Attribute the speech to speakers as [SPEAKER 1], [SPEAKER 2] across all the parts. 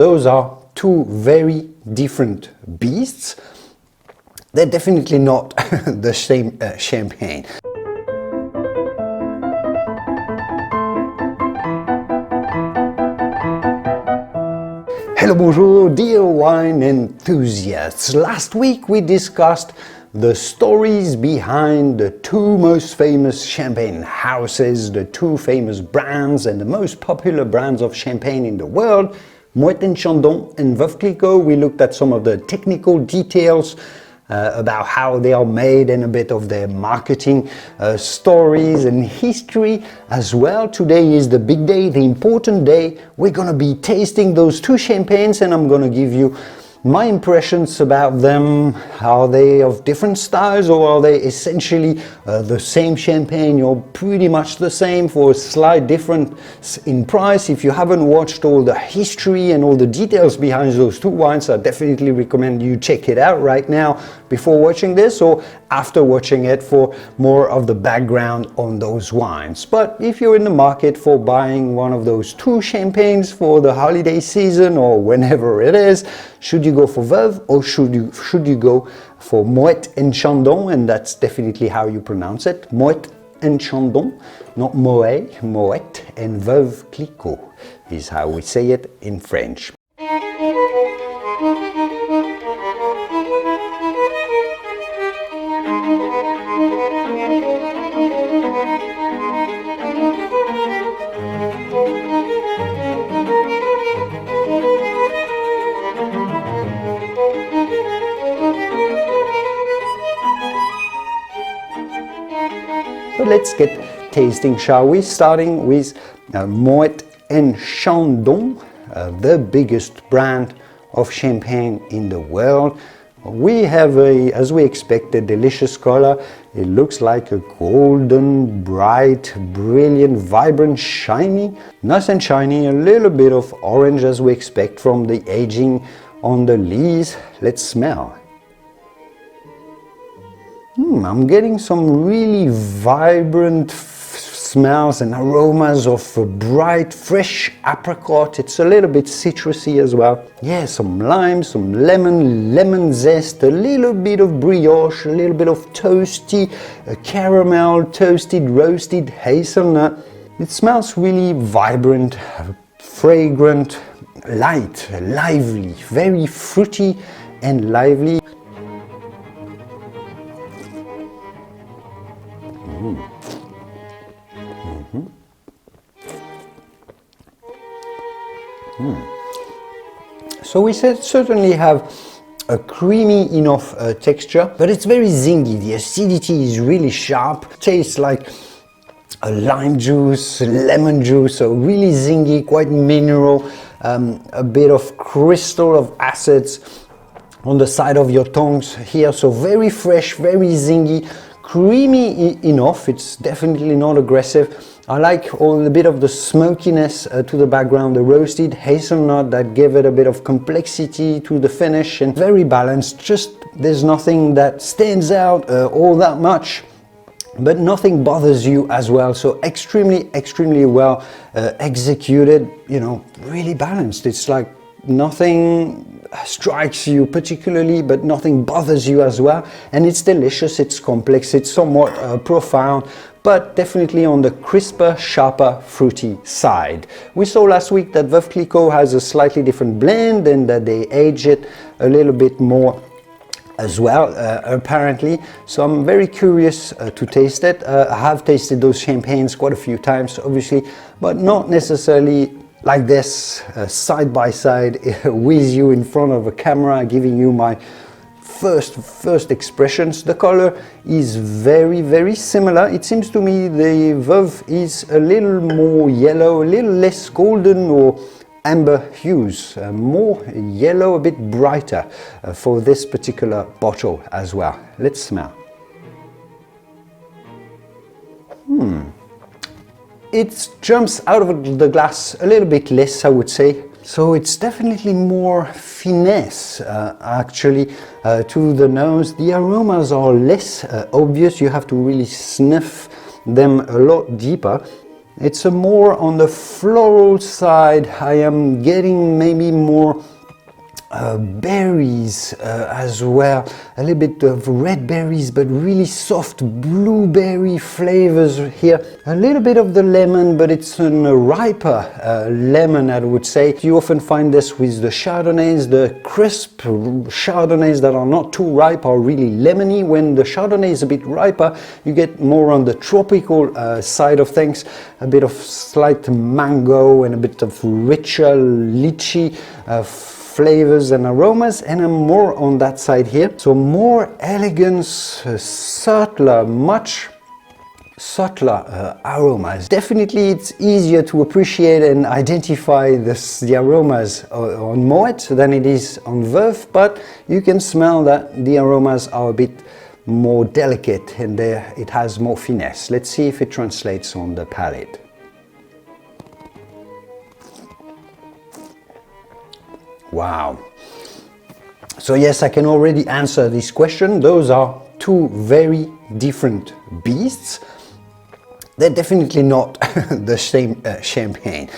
[SPEAKER 1] Those are two very different beasts. They're definitely not the same champagne. Hello, bonjour, dear wine enthusiasts. Last week we discussed the stories behind the two most famous champagne houses, the two famous brands and the most popular brands of champagne in the world, Moët Chandon and Veuve Clicquot. We looked at some of the technical details about how they are made and a bit of their marketing stories and history as well. Today is the big day, the important day. We're gonna be tasting those two champagnes and I'm gonna give you my impressions about them. Are they of different styles or are they essentially the same champagne or pretty much the same for a slight difference in price? If you haven't watched all the history and all the details behind those two wines, I definitely recommend you check it out right now before watching this or after watching it for more of the background on those wines. But if you're in the market for buying one of those two champagnes for the holiday season or whenever it is, should you go for Veuve or should you go for Moët Chandon? And that's definitely how you pronounce it, Moët Chandon, not Moët, Moët, and Veuve Clicquot is how we say it in French. So let's get tasting, shall we? Starting with Moët Chandon, the biggest brand of champagne in the world. We have, as we expected, delicious color. It looks like a golden, bright, brilliant, vibrant, shiny. Nice and shiny, a little bit of orange as we expect from the aging on the lees. Let's smell. I'm getting some really vibrant smells and aromas of bright, fresh apricot. It's a little bit citrusy as well. Yeah, some lime, some lemon zest, a little bit of brioche, a little bit of toasty caramel, toasted, roasted hazelnut. It smells really vibrant, fragrant, light, lively, very fruity and lively. So we certainly have a creamy enough texture, but it's very zingy. The acidity is really sharp. Tastes like a lime juice, lemon juice, so really zingy, quite mineral, a bit of crystal of acids on the side of your tongues here. So very fresh, very zingy, creamy enough. It's definitely not aggressive. I like a bit of the smokiness to the background, the roasted hazelnut that gave it a bit of complexity to the finish, and very balanced. Just there's nothing that stands out all that much, but nothing bothers you as well. So extremely well executed, you know, really balanced. It's like nothing strikes you particularly, but nothing bothers you as well. And it's delicious, it's complex, it's somewhat profound, but definitely on the crisper, sharper, fruity side. We saw last week that Veuve Clicquot has a slightly different blend and that they age it a little bit more as well, apparently. So I'm very curious to taste it. I have tasted those champagnes quite a few times, obviously, but not necessarily like this, side by side with you in front of a camera, giving you my first expressions. The color is very similar. It seems to me the Veuve is a little more yellow, a little less golden or amber hues, more yellow, a bit brighter for this particular bottle as well. Let's smell. It jumps out of the glass a little bit less, I would say. So it's definitely more finesse actually to the nose. The aromas are less obvious. You have to really sniff them a lot deeper. It's a more on the floral side. I am getting maybe more berries as well, a little bit of red berries, but really soft blueberry flavors here. A little bit of the lemon, but it's a riper lemon, I would say. You often find this with the Chardonnays. The crisp Chardonnays that are not too ripe are really lemony. When the Chardonnay is a bit riper, you get more on the tropical side of things, a bit of slight mango and a bit of richer lychee flavors and aromas, and I'm more on that side here. So more elegance, subtler, much subtler aromas. Definitely it's easier to appreciate and identify the aromas on Moet than it is on Veuve, but you can smell that the aromas are a bit more delicate and it has more finesse. Let's see if it translates on the palate. Wow. So yes, I can already answer this question. Those are two very different beasts. They're definitely not the same champagne.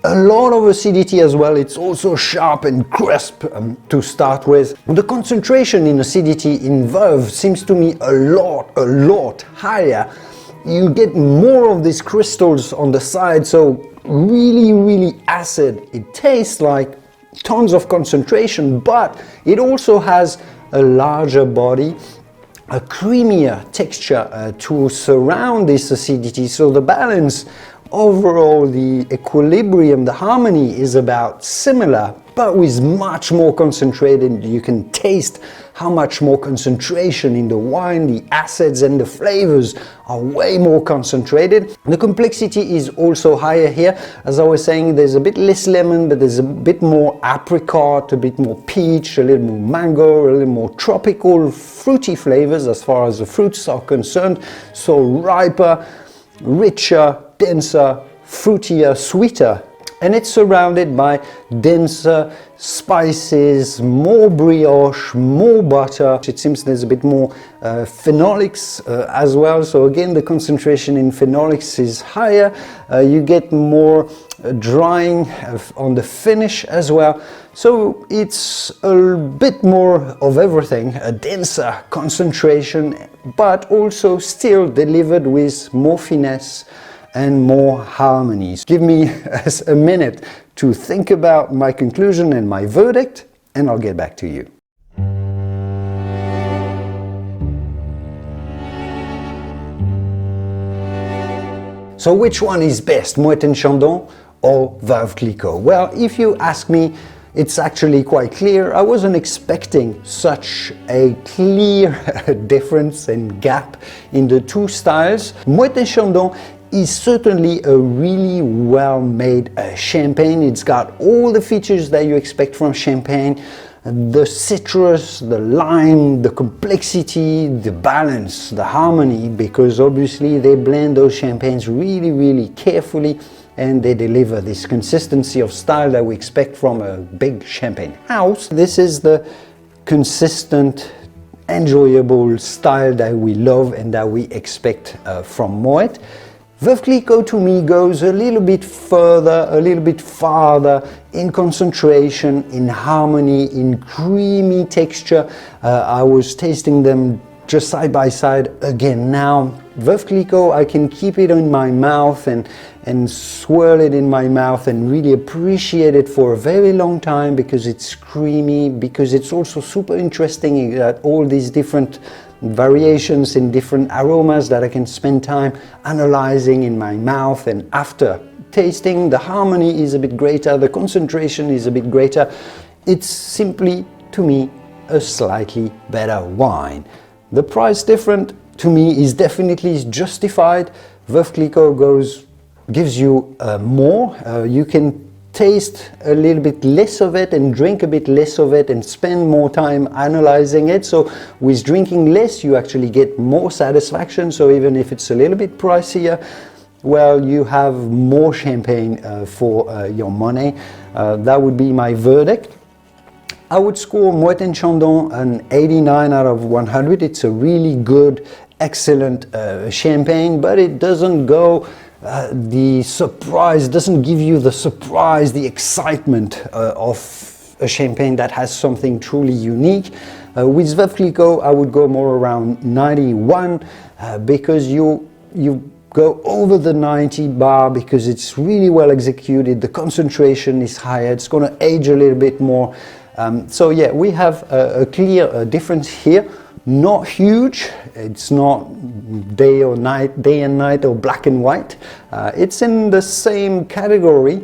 [SPEAKER 1] A lot of acidity as well. It's also sharp and crisp to start with. The concentration in acidity in Veuve seems to me a lot higher. You get more of these crystals on the side, so really acid. It tastes like tons of concentration, but it also has a larger body, a creamier texture to surround this acidity. So the balance, overall, the equilibrium, the harmony is about similar, but with much more concentrated. You can taste how much more concentration in the wine. The acids and the flavors are way more concentrated. The complexity is also higher here. As I was saying, there's a bit less lemon, but there's a bit more apricot, a bit more peach, a little more mango, a little more tropical, fruity flavors as far as the fruits are concerned. So riper, richer, denser, fruitier, sweeter. And it's surrounded by denser spices, more brioche, more butter. It seems there's a bit more phenolics as well. So again, the concentration in phenolics is higher. You get more drying on the finish as well. So it's a bit more of everything, a denser concentration, but also still delivered with more finesse and more harmonies. Give me a minute to think about my conclusion and my verdict, and I'll get back to you. So which one is best, Moët Chandon or Veuve Clicquot? Well, if you ask me, it's actually quite clear. I wasn't expecting such a clear difference and gap in the two styles. Moët Chandon is certainly a really well-made champagne. It's got all the features that you expect from champagne. The citrus, the lime, the complexity, the balance, the harmony, because obviously they blend those champagnes really carefully, and they deliver this consistency of style that we expect from a big champagne house. This is the consistent, enjoyable style that we love and that we expect from Moet. Veuve Clicquot to me goes a little bit further, a little bit farther in concentration, in harmony, in creamy texture. I was tasting them just side by side again now. Veuve Clicquot, I can keep it in my mouth and swirl it in my mouth and really appreciate it for a very long time, because it's creamy, because it's also super interesting at all these different variations in different aromas that I can spend time analyzing in my mouth, and after tasting, the harmony is a bit greater, the concentration is a bit greater. It's simply, to me, a slightly better wine. The price difference to me is definitely justified. Veuve Clicquot gives you more. You can taste a little bit less of it and drink a bit less of it and spend more time analyzing it. So with drinking less, you actually get more satisfaction. So even if it's a little bit pricier, well, you have more champagne for your money. That would be my verdict. I would score Moët Chandon an 89 out of 100. It's a really good, excellent champagne, but it doesn't go the surprise, doesn't give you the surprise, the excitement of a champagne that has something truly unique. With Veuve Clicquot, I would go more around 91 because you go over the 90 bar because it's really well executed, the concentration is higher, it's going to age a little bit more. So yeah, we have a clear difference here. Not huge, it's not day and night or black and white. It's in the same category,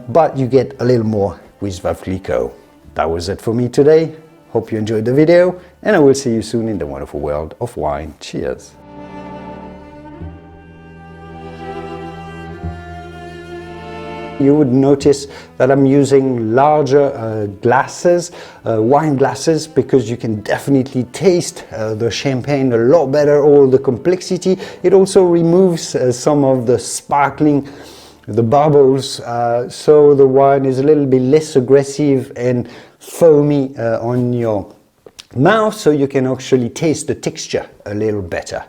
[SPEAKER 1] but you get a little more with Veuve Clicquot. That was it for me today. Hope you enjoyed the video, and I will see you soon in the wonderful world of wine. Cheers! You would notice that I'm using larger glasses, wine glasses, because you can definitely taste the champagne a lot better, all the complexity. It also removes some of the sparkling, the bubbles, so the wine is a little bit less aggressive and foamy on your mouth, so you can actually taste the texture a little better.